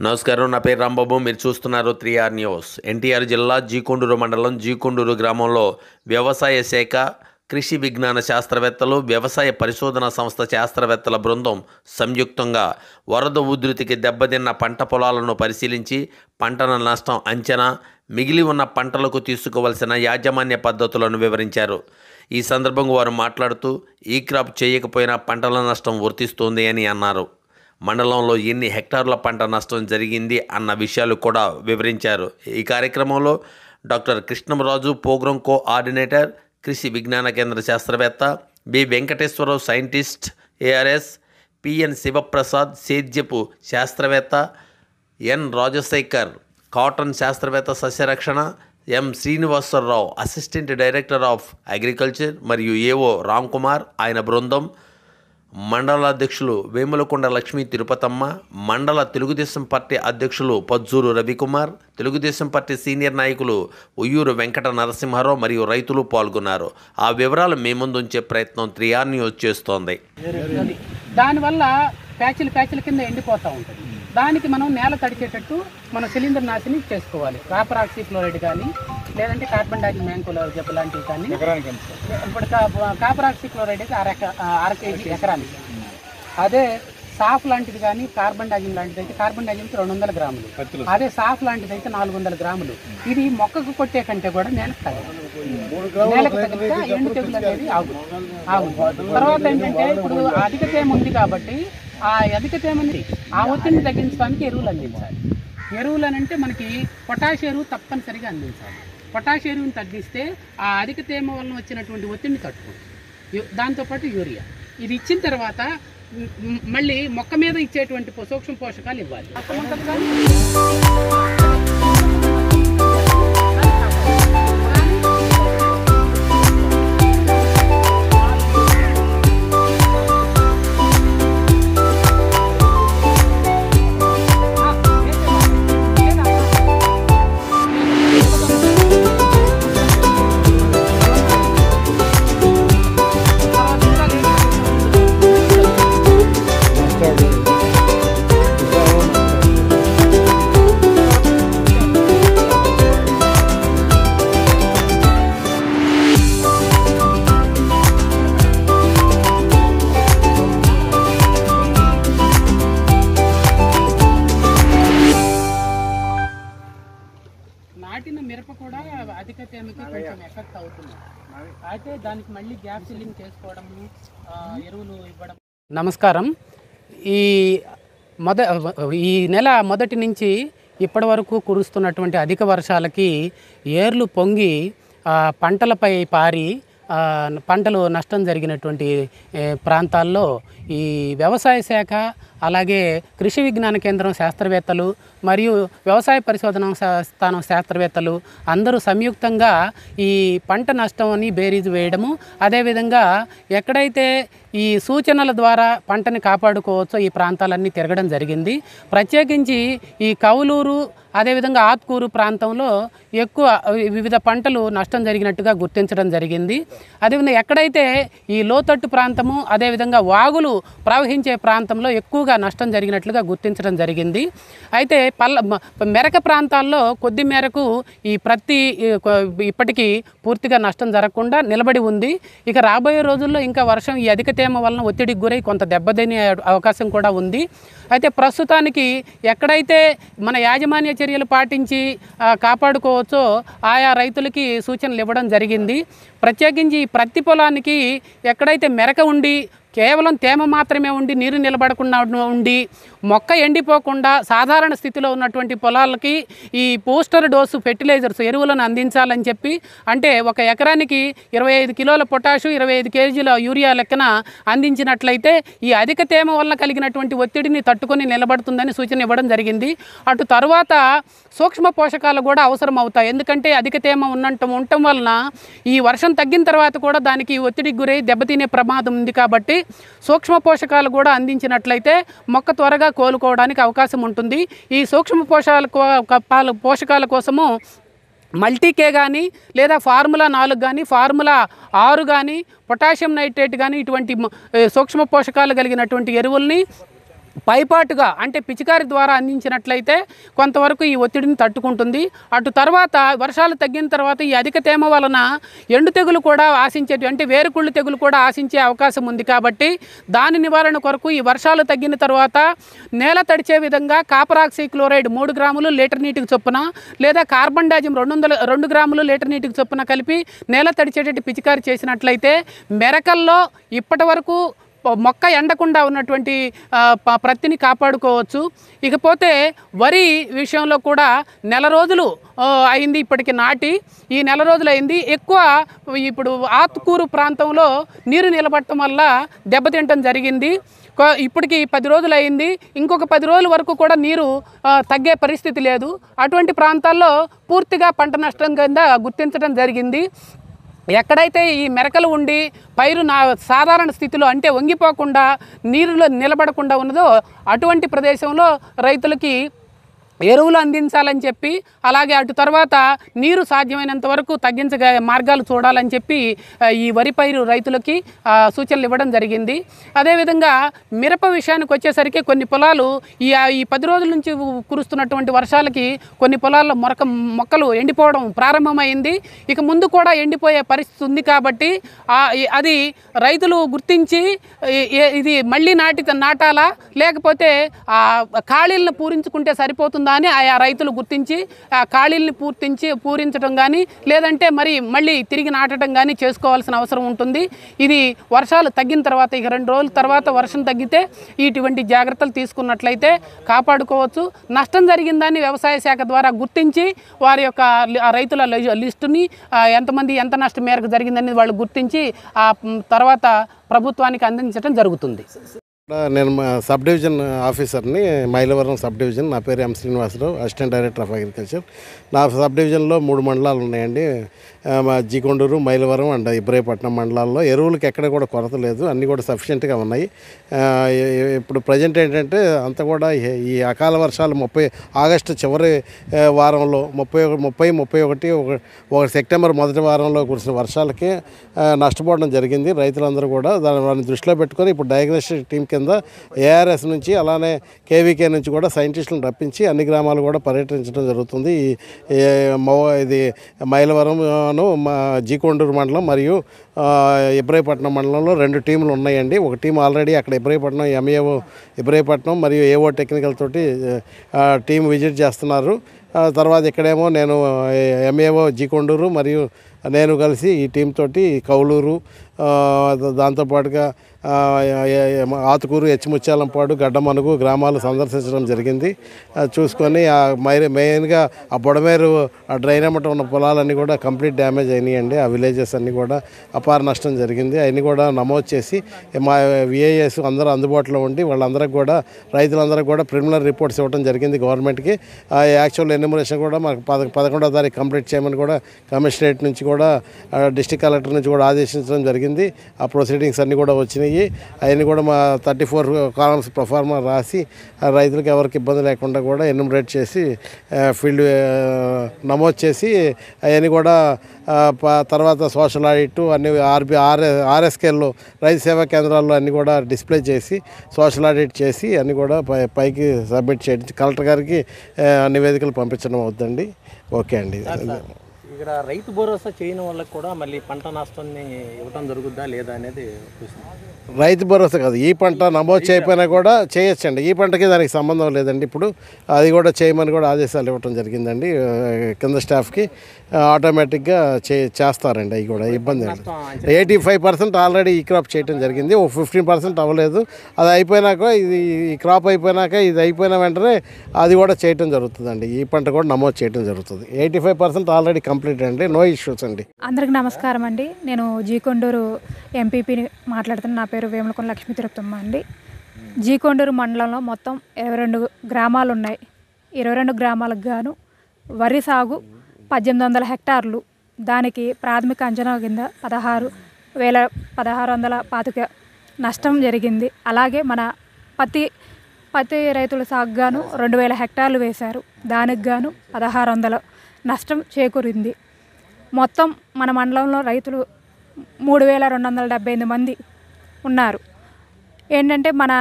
నమస్కారం. నా పేరు రాంబాబు. మీరు చూస్తున్నారు 3R న్యూస్. ఎన్టీఆర్ జిల్లా జీకొండూరు మండలం జీకొండూరు గ్రామంలో వ్యవసాయ శాఖ, కృషి విజ్ఞాన శాస్త్రవేత్తలు, వ్యవసాయ పరిశోధనా సంస్థ శాస్త్రవేత్తల బృందం సంయుక్తంగా వరద ఉధృతికి దెబ్బతిన్న పంట పొలాలను పరిశీలించి పంటల నష్టం అంచనా, మిగిలి ఉన్న పంటలకు తీసుకోవలసిన యాజమాన్య పద్ధతులను వివరించారు. ఈ సందర్భంగా వారు మాట్లాడుతూ ఈ క్రాప్ చేయకపోయినా పంటల నష్టం వర్తిస్తుంది అని అన్నారు. మండలంలో ఎన్ని హెక్టార్ల పంట నష్టం జరిగింది అన్న విషయాలు కూడా వివరించారు. ఈ కార్యక్రమంలో డాక్టర్ కృష్ణంరాజు, ప్రోగ్రాం కోఆర్డినేటర్, కృషి విజ్ఞాన కేంద్ర శాస్త్రవేత్త, B Venkateswara Rao scientist ARS, PN Sivaprasad సేద్యపు శాస్త్రవేత్త, ఎన్ రాజశేఖర్ కాటన్ శాస్త్రవేత్త సస్యరక్షణ, M Srinivasa Rao assistant director of agriculture మరియు ఏఓ రామ్ కుమార్ ఆయన బృందం, మండలాధ్యక్షులు వేములకొండ లక్ష్మీ తిరుపతమ్మ, మండల తెలుగుదేశం పార్టీ అధ్యక్షులు పజ్జూరు రవికుమార్, తెలుగుదేశం పార్టీ సీనియర్ నాయకులు ఉయ్యూరు వెంకట నరసింహారావు మరియు రైతులు పాల్గొన్నారు. ఆ వివరాలు మీ ముందు ఉంచే ప్రయత్నం 3R న్యూస్ చేస్తోంది. దానివల్ల ప్యాచ్ల కింద ఎండిపోతూ ఉంటుంది. దానికి మనం నేల తడిచేటట్టు మనం సిలిండర్ నాశనం చేసుకోవాలి. కాపర్ ఆక్సిక్లోరైడ్ కానీ, లేదంటే కార్బన్ డైఆక్సైడ్ మ్యాంకోలోజెబ్ లాంటివి కానీ. ఇప్పుడు కాపర్ ఆక్సిక్లోరైడ్ అయితే అర కేజీ ఎకరానికి. అదే సాఫ్ లాంటిది కానీ, కార్బన్ డైఆక్సైడ్ లాంటిది అయితే కార్బన్ డైఆక్సైడ్ 200 గ్రాములు, అదే సాఫ్ లాంటిది అయితే 400 గ్రాములు. ఇది మొక్కకు కొట్టే కంటే కూడా నేలకు తగిలితే ఎండు తెగులు అనేది ఆగుతుంది. తర్వాత ఏంటంటే ఇప్పుడు అధిక తేమ ఉంది కాబట్టి ఆ అధిక తేమని ఆ ఒత్తిడిని తగ్గించడానికి ఎరువులు అందించాలి. ఎరువులు అని అంటే మనకి పొటాష్ ఎరువు తప్పనిసరిగా అందించాలి. పొటాష్ ఎరువుని తగ్గిస్తే ఆ అధిక తేమ వలన వచ్చినటువంటి ఒత్తిడిని తట్టుకుంటుంది. దాంతోపాటు యూరియా ఇది ఇచ్చిన తర్వాత మళ్ళీ మొక్క మీద ఇచ్చేటువంటి సూక్ష్మ పోషకాలు ఇవ్వాలి. నాటిన మిరప కూడా అధిక తేమకి కొంచెం ఎఫెక్ట్ అవుతుంది. అయితే దానికి మళ్ళీ గ్యాప్ ఫిల్లింగ్ చేసుకోవడం, ఎరువులు ఇవ్వడం. నమస్కారం. ఈ నెల మొదటి నుంచి ఇప్పటి వరకు కురుస్తున్నటువంటి అధిక వర్షాలకి ఏర్లు పొంగి పంటలపై పారి పంటలు నష్టం జరిగినటువంటి ప్రాంతాల్లో ఈ వ్యవసాయ శాఖ, అలాగే కృషి విజ్ఞాన కేంద్రం శాస్త్రవేత్తలు మరియు వ్యవసాయ పరిశోధన స్థానం శాస్త్రవేత్తలు అందరూ సంయుక్తంగా ఈ పంట నష్టాన్ని బేరీజు వేయడము, అదేవిధంగా ఎక్కడైతే ఈ సూచనల ద్వారా పంటని కాపాడుకోవచ్చో ఈ ప్రాంతాలన్నీ తిరగడం జరిగింది. ప్రత్యేకించి ఈ కౌలూరు, అదేవిధంగా ఆత్కూరు ప్రాంతంలో ఎక్కువ వివిధ పంటలు నష్టం జరిగినట్టుగా గుర్తించడం జరిగింది. అదేవిధంగా ఎక్కడైతే ఈ లోతట్టు ప్రాంతము, అదేవిధంగా వాగులు ప్రవహించే ప్రాంతంలో ఎక్కువగా నష్టం జరిగినట్లుగా గుర్తించడం జరిగింది. అయితే మెరక ప్రాంతాల్లో కొద్ది మేరకు ఈ ప్రతి ఇప్పటికీ పూర్తిగా నష్టం జరగకుండా నిలబడి ఉంది. ఇక రాబోయే రోజుల్లో ఇంకా వర్షం ఈ అధిక తేమ వలన ఒత్తిడికి గురై కొంత దెబ్బతినే అవకాశం కూడా ఉంది. అయితే ప్రస్తుతానికి ఎక్కడైతే మన యాజమాన్య చర్యలు పాటించి కాపాడుకోవచ్చో ఆయా రైతులకి సూచనలు ఇవ్వడం జరిగింది. ప్రత్యేకించి ప్రతి పొలానికి ఎక్కడైతే మెరక ఉండి కేవలం తేమ మాత్రమే ఉండి నీరు నిలబడకుండా ఉండి మొక్క ఎండిపోకుండా సాధారణ స్థితిలో ఉన్నటువంటి పొలాలకి ఈ బూస్టర్ డోసు ఫెర్టిలైజర్స్ ఎరువులను అందించాలని చెప్పి, అంటే ఒక ఎకరానికి 25 కిలోల పొటాషు, 25 కేజీల యూరియా లెక్కన అందించినట్లయితే ఈ అధిక తేమ వల్ల కలిగినటువంటి ఒత్తిడిని తట్టుకొని నిలబడుతుందని సూచన ఇవ్వడం జరిగింది. అటు తరువాత సూక్ష్మ పోషకాలు కూడా అవసరం అవుతాయి. ఎందుకంటే అధిక తేమ ఉండటం వలన ఈ వర్షం తగ్గిన తర్వాత కూడా దానికి ఒత్తిడికి గురై దెబ్బతినే ప్రమాదం ఉంది. కాబట్టి సూక్ష్మ పోషకాలు కూడా అందించినట్లయితే మొక్క త్వరగా కోలుకోవడానికి అవకాశం ఉంటుంది. ఈ సూక్ష్మ పోషకాల కోసము మల్టీకే కానీ, లేదా ఫార్ములా 4 కానీ, ఫార్ములా 6 కానీ, పొటాషియం నైట్రేట్ కానీ ఇటువంటి సూక్ష్మ పోషకాలు కలిగినటువంటి ఎరువుల్ని పైపాటుగా అంటే పిచికారి ద్వారా అందించినట్లయితే కొంతవరకు ఈ ఒత్తిడిని తట్టుకుంటుంది. అటు తర్వాత వర్షాలు తగ్గిన తర్వాత ఈ అధిక తేమ వలన ఎండు తెగులు కూడా ఆశించేటి అంటే వేరుకుళ్ళు తెగులు కూడా ఆశించే అవకాశం ఉంది. కాబట్టి దాని నివారణ కొరకు ఈ వర్షాలు తగ్గిన తర్వాత నేల తడిచే విధంగా కాపర్ ఆక్సీ క్లోరైడ్ 3 గ్రాములు లీటర్ నీటికి చొప్పున లేదా కార్బన్ డైజిమ్ 2 గ్రాములు లీటర్ నీటికి చొప్పున కలిపి నేల తడిచేటట్టు పిచికారి చేసినట్లయితే మెరకల్లో ఇప్పటి వరకు మొక్క ఎండకుండా ఉన్నటువంటి ప్రత్తిని కాపాడుకోవచ్చు. ఇకపోతే వరి విషయంలో కూడా నెల రోజులు అయింది ఇప్పటికి నాటి, ఈ నెల రోజులు అయింది. ఎక్కువ ఇప్పుడు ఆత్కూరు ప్రాంతంలో నీరు నిలబడటం వల్ల దెబ్బతింటం జరిగింది. ఇప్పటికి 10 రోజులు అయింది, ఇంకొక 10 రోజుల వరకు కూడా నీరు తగ్గే పరిస్థితి లేదు. అటువంటి ప్రాంతాల్లో పూర్తిగా పంట నష్టం కింద గుర్తించడం జరిగింది. ఎక్కడైతే ఈ మెరకలు ఉండి పైరు సాధారణ స్థితిలో అంటే వంగిపోకుండా నీరులో నిలబడకుండా ఉన్నదో అటువంటి ప్రదేశంలో రైతులకి ఎరువులు అందించాలని చెప్పి, అలాగే అటు తర్వాత నీరు సాధ్యమైనంత వరకు తగ్గించగా మార్గాలు చూడాలని చెప్పి ఈ వరి పైరు రైతులకి సూచనలు ఇవ్వడం జరిగింది. అదేవిధంగా మిరప విషయానికి వచ్చేసరికి కొన్ని పొలాలు ఈ 10 రోజుల నుంచి కురుస్తున్నటువంటి వర్షాలకి కొన్ని పొలాల్లో మొక్కలు ఎండిపోవడం ప్రారంభమైంది. ఇక ముందు కూడా ఎండిపోయే పరిస్థితి ఉంది. కాబట్టి అది రైతులు గుర్తించి ఇది మళ్ళీ నాటాలా లేకపోతే ఖాళీలను పూరించుకుంటే సరిపోతుంది అని ఆయా రైతులు గుర్తించి ఆ ఖాళీల్ని పూరించడం కానీ లేదంటే మళ్ళీ తిరిగి నాటడం కానీ చేసుకోవాల్సిన అవసరం ఉంటుంది. ఇది వర్షాలు తగ్గిన తర్వాత ఇక 2 రోజుల తర్వాత వర్షం తగ్గితే ఇటువంటి జాగ్రత్తలు తీసుకున్నట్లయితే కాపాడుకోవచ్చు. నష్టం జరిగిందని వ్యవసాయ శాఖ ద్వారా గుర్తించి వారి యొక్క రైతుల లిస్టుని ఎంతమంది ఎంత నష్టం మేరకు జరిగిందని వాళ్ళు గుర్తించి ఆ తర్వాత ప్రభుత్వానికి అందించడం జరుగుతుంది. నేను సబ్ డివిజన్ ఆఫీసర్ని, మైలవరం సబ్ డివిజన్. నా పేరు M Srinivasa Rao, assistant director of agriculture. నా సబ్ డివిజన్లో 3 మండలాలు ఉన్నాయండి. జీకొండూరు, మైలవరం అండ్ ఇబ్రాహీపట్నం మండలాల్లో ఎరువులకి ఎక్కడ కూడా కొరత లేదు, అన్నీ కూడా సఫిషియెంట్గా ఉన్నాయి. ఇప్పుడు ప్రజెంట్ ఏంటంటే అంతా కూడా ఈ అకాల వర్షాలు ఆగస్టు చివరి వారంలో 31 సెప్టెంబర్ మొదటి వారంలో కురిసిన వర్షాలకి నష్టపోవడం జరిగింది. రైతులందరూ కూడా దాన్ని దృష్టిలో పెట్టుకొని ఇప్పుడు డయాగ్నోస్టిక్ టీం కింద ఏఆర్ఎస్ నుంచి అలానే కేవీకే నుంచి కూడా సైంటిస్టులను రప్పించి అన్ని గ్రామాలు కూడా పర్యటించడం జరుగుతుంది. ఇది మైలవరం, జీకొండూరు మండలం మరియు ఇబ్రాహీపట్నం మండలంలో 2 టీములు ఉన్నాయండి. ఒక టీం ఆల్రెడీ అక్కడ ఇబ్రాహీపట్నం ఎంఏఓ ఇబ్రాహీపట్నం మరియు ఏఓ టెక్నికల్ తోటి టీం విజిట్ చేస్తున్నారు. తర్వాత ఇక్కడేమో నేను ఎంఏఓ జీకొండూరు మరియు నేను కలిసి ఈ టీం తోటి కౌలూరు, దాంతోపాటుగా ఆతుకూరు, హెచ్చిముత్యాలంపాడు, గడ్డమనుగు గ్రామాలు సందర్శించడం జరిగింది. చూసుకొని మెయిన్గా ఆ బొడమేరు డ్రైనేమట ఉన్న పొలాలన్నీ కూడా కంప్లీట్ డ్యామేజ్ అయినాయండి. ఆ విలేజెస్ అన్నీ కూడా అపార నష్టం జరిగింది. అవన్నీ కూడా నమోదు చేసి మా విఐఎస్ అందరూ అందుబాటులో ఉండి వాళ్ళందరికీ కూడా రైతులందరికీ కూడా ప్రిలిమినరీ రిపోర్ట్స్ ఇవ్వడం జరిగింది గవర్నమెంట్కి. యాక్చువల్ ఎన్యూమరేషన్ కూడా మాకు 11వ తారీఖు కంప్లీట్ చేయమని కూడా కమిషనరేట్ నుంచి కూడా డిస్ట్రిక్ట్ కలెక్టర్ నుంచి కూడా ఆదేశించడం జరిగింది. ఆ ప్రొసీడింగ్స్ అన్నీ కూడా వచ్చినాయి. అవన్నీ కూడా మా 34 కాలమ్స్ ప్రొఫార్మా రాసి రైతులకు ఎవరికి ఇబ్బంది లేకుండా కూడా ఎన్యూమరేట్ చేసి ఫీల్డ్ నమోదు చేసి అవన్నీ కూడా తర్వాత సోషల్ ఆడిట్ అన్ని ఆర్ఎస్కేల్లో రైతు సేవా కేంద్రాల్లో అన్నీ కూడా డిస్ప్లే చేసి సోషల్ ఆడిట్ చేసి అన్నీ కూడా పైకి సబ్మిట్ చేయడం, కలెక్టర్ గారికి నివేదికలు పంపించడం అవుతుందండి. ఓకే అండి. ఇక్కడ రైతు భరోసా చేయని వాళ్ళకి కూడా మళ్ళీ పంట నష్టాన్ని ఇవ్వడం జరుగుద్దా లేదా అనేది రైతు భరోసా కాదు, ఈ పంట నమోదు చేయకపోయినా కూడా చేయొచ్చండి. ఈ పంటకి దానికి సంబంధం లేదండి. ఇప్పుడు అది కూడా చేయమని కూడా ఆదేశాలు ఇవ్వడం జరిగిందండి. కింద స్టాఫ్కి ఆటోమేటిక్గా చేస్తారండి. అవి కూడా ఇబ్బంది లేదు. 85% ఆల్రెడీ ఈ క్రాప్ చేయడం జరిగింది. 15% అవ్వలేదు. అది అయిపోయినాక ఈ క్రాప్ అయిపోయినాక ఇది అయిపోయిన వెంటనే అది కూడా చేయటం జరుగుతుందండి. ఈ పంట కూడా నమోదు చేయడం జరుగుతుంది. 85% ఆల్రెడీ కంప్లీట్ అండి. నో ఇష్యూస్ అండి. అందరికి నమస్కారం అండి. నేను జీకొండూరు ఎంపీపీని మాట్లాడుతున్న. నా పేరు వేములకొండ లక్ష్మీ తిరుపతమ్మ అండి. జీకొండూరు మండలంలో మొత్తం 22 గ్రామాలు ఉన్నాయి. 22 గ్రామాలకు గాను వరి సాగు 1800 హెక్టార్లు. దానికి ప్రాథమిక అంచనా కింద 16,625 నష్టం జరిగింది. అలాగే మన పత్తి రైతుల సాగు గాను 2000 హెక్టార్లు వేశారు. దానికి గాను 1600 నష్టం చేకూరింది. మొత్తం మన మండలంలో రైతులు 3278 మంది ఉన్నారు. ఏంటంటే మన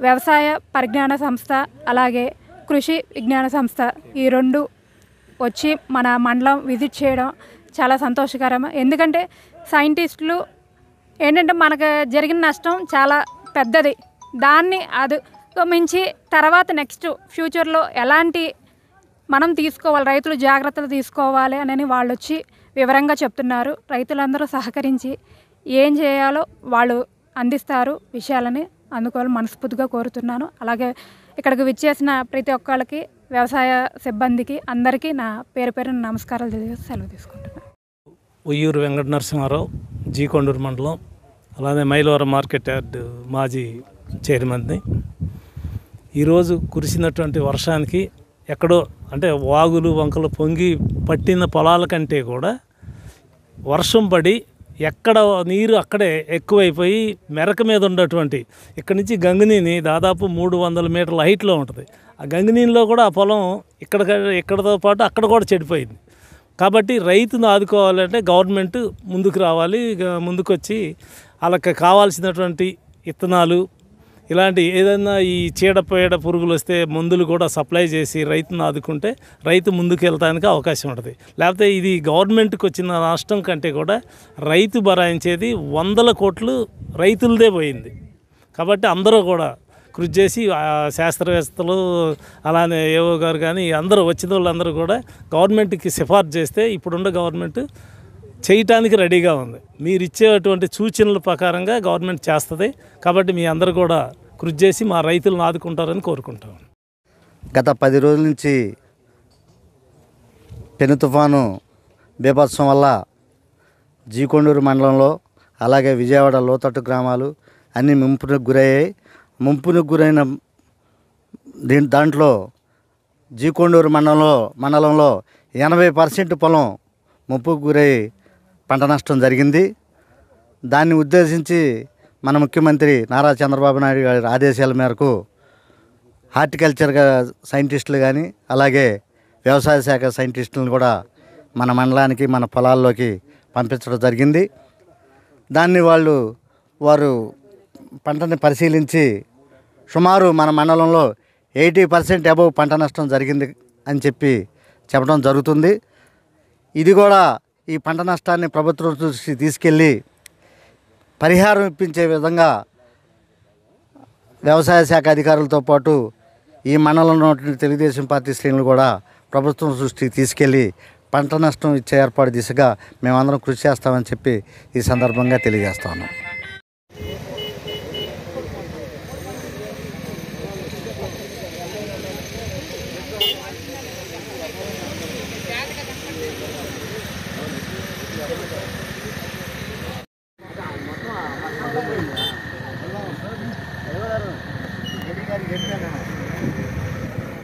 వ్యవసాయ పరిజ్ఞాన సంస్థ అలాగే కృషి విజ్ఞాన సంస్థ ఈ రెండు వచ్చి మన మండలం విజిట్ చేయడం చాలా సంతోషకరం. ఎందుకంటే సైంటిస్టులు ఏంటంటే మనకు జరిగిన నష్టం చాలా పెద్దది, దాన్ని అధిగమించి తర్వాత నెక్స్ట్ ఫ్యూచర్లో ఎలాంటి మనం తీసుకోవాలి, రైతులు జాగ్రత్తలు తీసుకోవాలి అని వాళ్ళు వచ్చి వివరంగా చెప్తున్నారు. రైతులందరూ సహకరించి ఏం చేయాలో వాళ్ళు అందిస్తారు విషయాలని, అందుకోవాలి మనస్ఫూర్తిగా కోరుతున్నాను. అలాగే ఇక్కడికి విచ్చేసిన ప్రతి ఒక్కళ్ళకి, వ్యవసాయ సిబ్బందికి అందరికీ నా పేరు పేరున నమస్కారాలు తెలియజేసి సెలవు తీసుకుంటున్నాను. ఉయ్యూరు వెంకట నరసింహారావు, జీకొండూరు మండలం, అలానే మైలవరం మార్కెట్ యార్డ్ మాజీ చైర్మన్ని. ఈరోజు కురిసినటువంటి వర్షానికి ఎక్కడో అంటే వాగులు వంకలు పొంగి పట్టిన పొలాల కంటే కూడా వర్షం పడి ఎక్కడ నీరు అక్కడే ఎక్కువైపోయి మెరక మీద ఉన్నటువంటి ఇక్కడి నుంచి గంగినీని దాదాపు 300 మీటర్ల హైట్లో ఉంటుంది. ఆ గంగినీలో కూడా ఆ పొలం ఇక్కడతో పాటు అక్కడ కూడా చెడిపోయింది. కాబట్టి రైతును ఆదుకోవాలంటే గవర్నమెంట్ ముందుకు రావాలి, ముందుకు వచ్చి వాళ్ళకి కావాల్సినటువంటి విత్తనాలు ఇలాంటి ఏదైనా ఈ చీడపేడ పురుగులు వస్తే మందులు కూడా సప్లై చేసి రైతును ఆదుకుంటే రైతు ముందుకు వెళ్తానికి అవకాశం ఉంటుంది. లేకపోతే ఇది గవర్నమెంట్కి వచ్చిన నష్టం కంటే కూడా రైతు భరాయించేది 100 కోట్లు రైతులదే పోయింది. కాబట్టి అందరూ కూడా కృషి చేసి శాస్త్రవేత్తలు అలానే ఏవో గారు కానీ అందరూ వచ్చిన వాళ్ళందరూ కూడా గవర్నమెంట్కి సిఫార్సు చేస్తే ఇప్పుడున్న గవర్నమెంట్ చేయటానికి రెడీగా ఉంది. మీరు ఇచ్చేటువంటి సూచనల ప్రకారంగా గవర్నమెంట్ చేస్తుంది. కాబట్టి మీ అందరూ కూడా కృషి చేసి మా రైతులను ఆదుకుంటారని కోరుకుంటాం. గత 10 రోజుల నుంచి పెను తుఫాను బీభత్సం వల్ల జీకొండూరు మండలంలో అలాగే విజయవాడ లోతట్టు గ్రామాలు అన్నీ ముంపునకు గురయ్యాయి. ముంపునకు గురైన దాంట్లో జీకొండూరు మండలంలో 80% పొలం ముంపుకు గురై పంట నష్టం జరిగింది. దాన్ని ఉద్దేశించి మన ముఖ్యమంత్రి నారా చంద్రబాబు నాయుడు గారి ఆదేశాల మేరకు హార్టికల్చర్ సైంటిస్టులు కానీ అలాగే వ్యవసాయ శాఖ సైంటిస్టులను కూడా మన మండలానికి మన పొలాల్లోకి పంపించడం జరిగింది. దాన్ని వారు పంటని పరిశీలించి సుమారు మన మండలంలో 80% అబవ్ పంట నష్టం జరిగింది అని చెప్పడం జరుగుతుంది. ఇది కూడా ఈ పంట నష్టాన్ని ప్రభుత్వం దృష్టికి తీసుకెళ్ళి పరిహారం ఇప్పించే విధంగా వ్యవసాయ శాఖ అధికారులతో పాటు ఈ మండలంలో ఉన్నటువంటి తెలుగుదేశం పార్టీ శ్రేణులు కూడా ప్రభుత్వం దృష్టికి తీసుకెళ్ళి పంట నష్టం ఇచ్చే ఏర్పాటు దిశగా మేమందరం కృషి చేస్తామని చెప్పి ఈ సందర్భంగా తెలియజేస్తా ఉన్నాం.